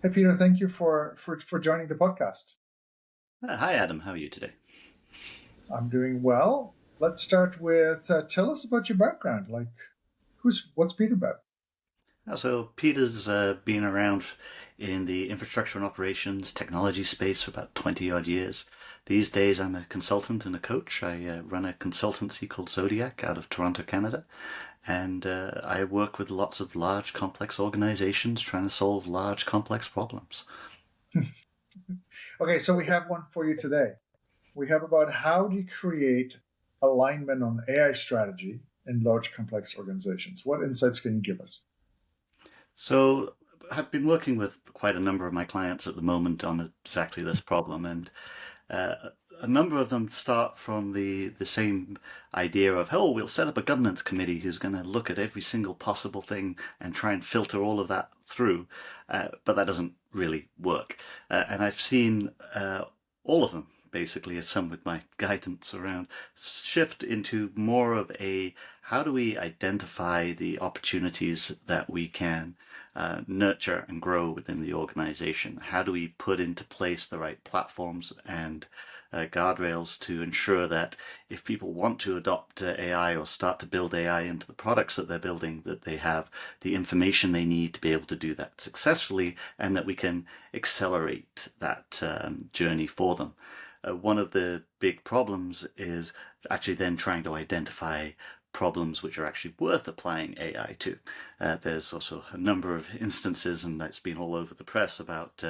Hey, Peter, thank you for joining the podcast. Hi, Adam. How are you today? I'm doing well. Let's start with tell us about your background. Like, what's Peter about? So, Peter's been around in the infrastructure and operations technology space for about 20 odd years. These days, I'm a consultant and a coach. I run a consultancy called Zodiac out of Toronto, Canada. And I work with lots of large, complex organizations trying to solve large, complex problems. Okay, so we have one for you today. We have about how do you create alignment on AI strategy in large complex organizations. What insights can you give us? So, I've been working with quite a number of my clients at the moment on exactly this problem. And Uh, a number of them start from the same idea of, oh, we'll set up a governance committee who's going to look at every single possible thing and try and filter all of that through. But that doesn't really work. And I've seen all of them, basically, as some with my guidance around, shift into more of a how do we identify the opportunities that we can nurture and grow within the organization? How do we put into place the right platforms and guardrails to ensure that if people want to adopt AI or start to build AI into the products that they're building, that they have the information they need to be able to do that successfully, and that we can accelerate that journey for them. One of the big problems is actually then trying to identify problems which are actually worth applying AI to. There's also a number of instances, and that's been all over the press, about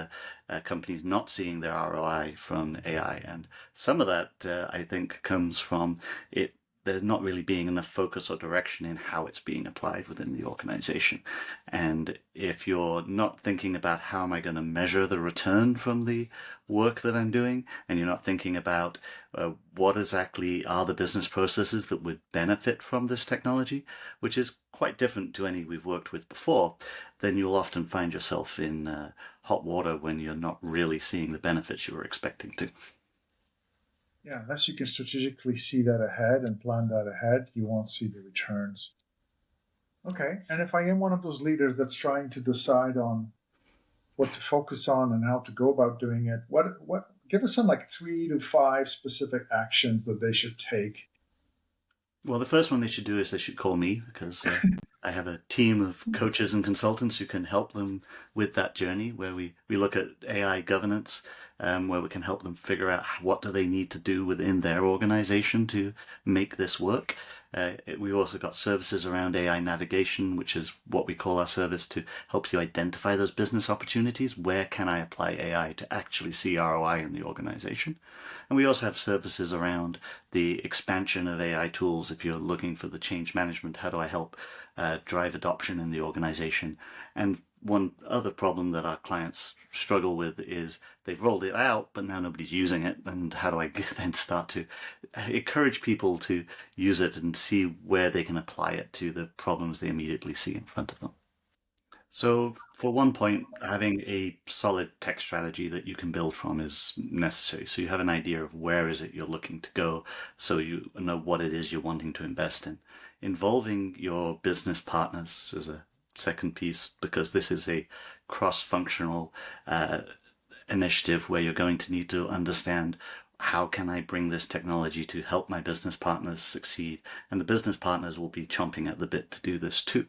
companies not seeing their ROI from AI. And some of that, I think, comes from it. There's not really being enough focus or direction in how it's being applied within the organization. And if you're not thinking about how am I going to measure the return from the work that I'm doing, and you're not thinking about what exactly are the business processes that would benefit from this technology, which is quite different to any we've worked with before, then you'll often find yourself in hot water when you're not really seeing the benefits you were expecting to. Yeah, unless you can strategically see that ahead and plan that ahead, you won't see the returns. Okay, and if I am one of those leaders that's trying to decide on what to focus on and how to go about doing it, what give us some like 3 to 5 specific actions that they should take. Well, the first one they should do is they should call me, because I have a team of coaches and consultants who can help them with that journey, where we look at AI governance, where we can help them figure out what do they need to do within their organization to make this work. We've also got services around AI navigation, which is what we call our service to help you identify those business opportunities. Where can I apply AI to actually see ROI in the organization? And we also have services around the expansion of AI tools. If you're looking for the change management, how do I help drive adoption in the organization? And one other problem that our clients struggle with is they've rolled it out, but now nobody's using it. And how do I then start to encourage people to use it and see where they can apply it to the problems they immediately see in front of them? So, for one point, having a solid tech strategy that you can build from is necessary. So you have an idea of where is it you're looking to go, so you know what it is you're wanting to invest in. Involving your business partners is a second piece, because this is a cross-functional initiative where you're going to need to understand how can I bring this technology to help my business partners succeed? And the business partners will be chomping at the bit to do this too.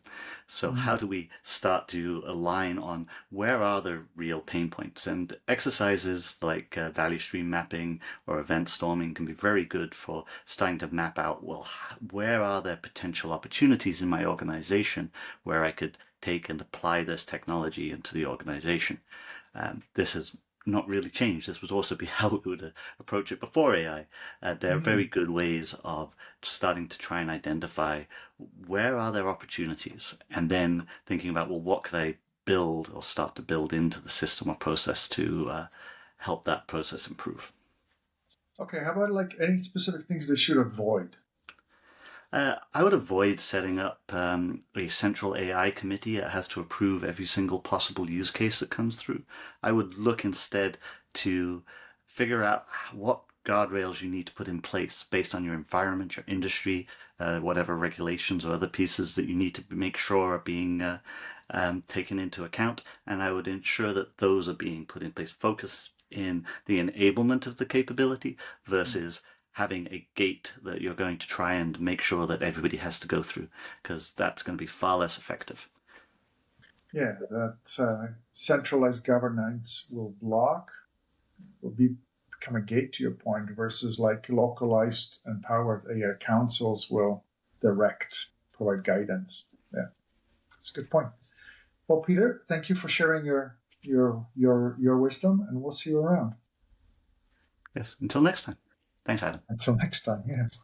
So how do we start to align on where are the real pain points? And exercises like value stream mapping or event storming can be very good for starting to map out, well, where are there potential opportunities in my organization where I could take and apply this technology into the organization? This has not really changed. This would also be how we would approach it before AI. There are very Mhm. good ways of starting to try and identify where are there opportunities, and then thinking about, well, what could I build or start to build into the system or process to help that process improve. Okay, how about like any specific things they should avoid? I would avoid setting up a central AI committee that has to approve every single possible use case that comes through. I would look instead to figure out what guardrails you need to put in place based on your environment, your industry, whatever regulations or other pieces that you need to make sure are being taken into account. And I would ensure that those are being put in place. Focus in the enablement of the capability versus having a gate that you're going to try and make sure that everybody has to go through, because that's going to be far less effective. Yeah, that centralized governance will become a gate to your point, versus like localized empowered AI councils will provide guidance. Yeah, that's a good point. Well, Peter, thank you for sharing your wisdom, and we'll see you around. Yes, until next time. Thanks, Adam. Until next time, yes.